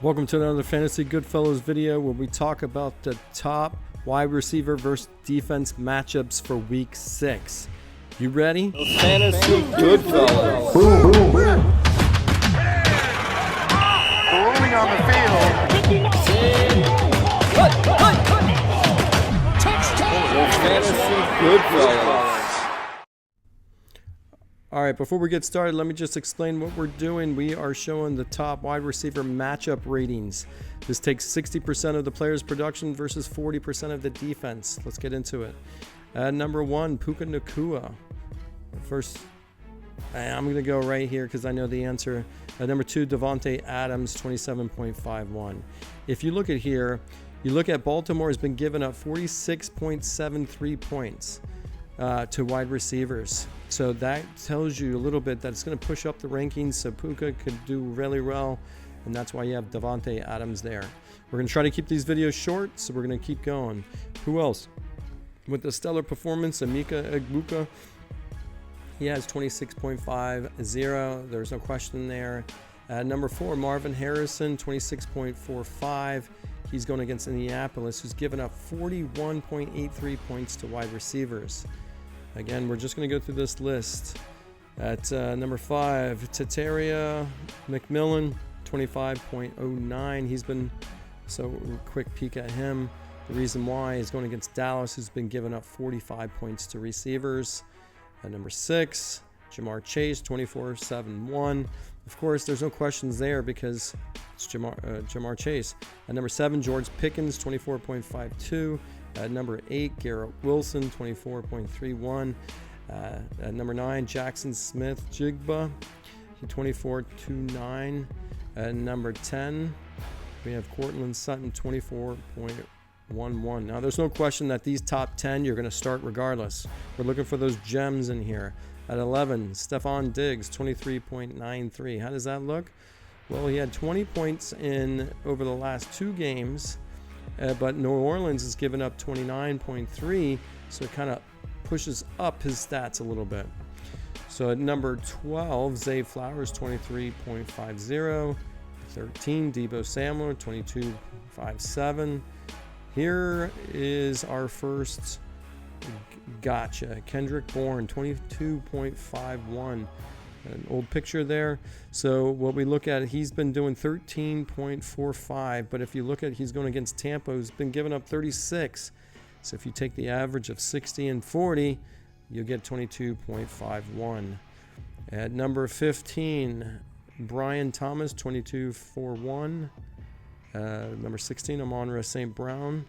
Welcome to another Fantasy Goodfellows video where we talk about the top wide receiver versus defense matchups for week 6. You ready? Fantasy Goodfellows. Boom, boom, boom. Rolling on the field. Fantasy Goodfellows. All right, before we get started, let me just explain what we're doing. We are showing the top wide receiver matchup ratings. This takes 60% of the player's production versus 40% of the defense. Let's get into it. Number 1, Puka Nacua. First, I'm going to go right here because I know the answer. Number 2, Davante Adams, 27.51. If you look at here, you look at Baltimore has been given up 46.73 points to wide receivers. So that tells you a little bit that it's going to push up the rankings. So Puka could do really well, and that's why you have Davante Adams there. We're going to try to keep these videos short, so we're going to keep going. Who else? With the stellar performance, Emeka Egbuka, he has 26.50. There's no question there. Number 4, Marvin Harrison, 26.45. He's going against Indianapolis, who's given up 41.83 points to wide receivers. Again, we're just going to go through this list. At number 5, Tetairoa, McMillan, 25.09. He's been so quick peek at him. The reason why is going against Dallas, who's been giving up 45 points to receivers. At number 6, Ja'Marr Chase, 24.71. Of course, there's no questions there because it's Ja'Marr Chase. At number 7, George Pickens, 24.52. At number 8, Garrett Wilson, 24.31. At number 9, Jaxon Smith-Njigba, 24.29. At number 10, we have Cortland Sutton, 24.11. Now, there's no question that these top 10 you're going to start regardless. We're looking for those gems in here. At 11, Stephon Diggs, 23.93. How does that look? Well, he had 20 points in over the last 2 games. But New Orleans has given up 29.3, so it kind of pushes up his stats a little bit. So at number 12, Zay Flowers, 23.50. 13, Deebo Samuel, 22.57. Here is our first gotcha. Kendrick Bourne, 22.51. An old picture there. So what we look at, he's been doing 13.45, but if you look at, he's going against Tampa, who's been giving up 36. So if you take the average of 60 and 40, you'll get 22.51. At number 15, Brian Thomas, 22.41. Number 16, Amon-Ra St. Brown.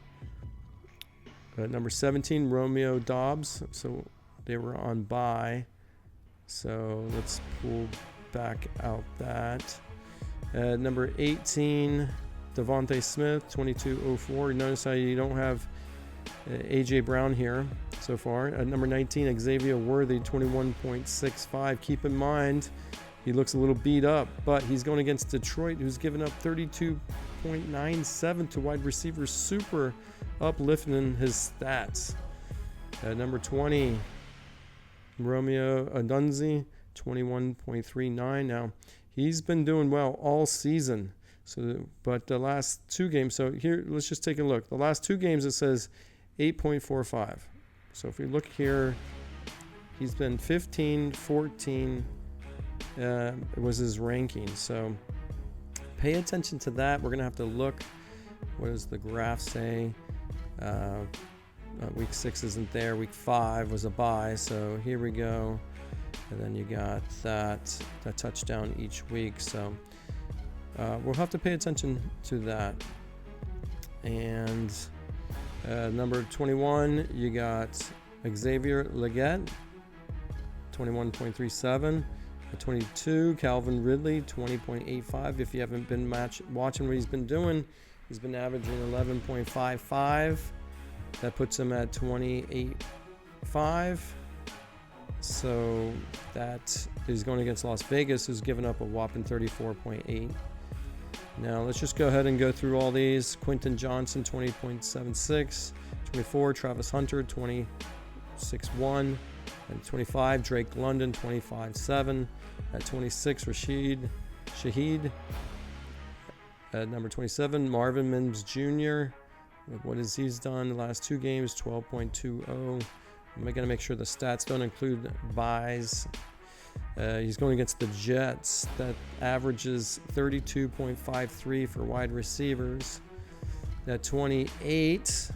Number 17, Romeo Doubs. So they were on bye. So let's pull back out that. Number 18, Davante Smith, 22.04. Notice how you don't have A.J. Brown here so far. At number 19, Xavier Worthy, 21.65. Keep in mind, he looks a little beat up, but he's going against Detroit, who's given up 32.97 to wide receivers. Super uplifting his stats. At number 20, Romeo Adunzi, 21.39. Now, he's been doing well all season. But the last 2 games, so here, let's just take a look. The last 2 games, it says 8.45. So if we look here, he's been 15, 14. It was his ranking. So pay attention to that. We're going to have to look. What does the graph say? Week 6 isn't there. Week 5 was a bye, so here we go. And then you got that touchdown each week. So we'll have to pay attention to that. And number 21, you got Xavier Legette, 21.37. 22, Calvin Ridley, 20.85. If you haven't been watching what he's been doing, he's been averaging 11.55. That puts him at 28.5. So that is going against Las Vegas, who's given up a whopping 34.8. Now let's just go ahead and go through all these. Quentin Johnson, 20.76. 24, Travis Hunter, 26.1. At 25, Drake London, 25.7. At 26, Shaheed At number 27, Marvin Mims Jr. What has he's done the last 2 games? 12.20. I'm going to make sure the stats don't include buys. He's going against the Jets. That averages 32.53 for wide receivers. At 28,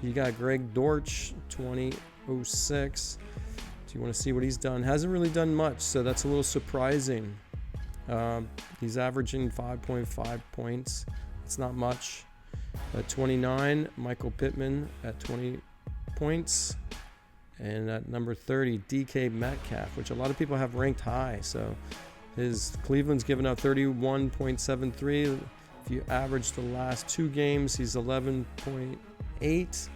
you got Greg Dortch, 20.06. Do you want to see what he's done? Hasn't really done much, so that's a little surprising. He's averaging 5.5 points. It's not much. At 29, Michael Pittman at 20 points. And at number 30, DK Metcalf, which a lot of people have ranked high. So his Cleveland's given out 31.73. If you average the last 2 games, he's 11.8.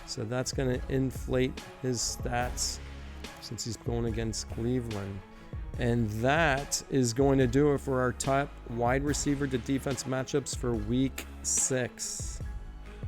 So that's going to inflate his stats since he's going against Cleveland. And that is going to do it for our top wide receiver to defense matchups for week 6.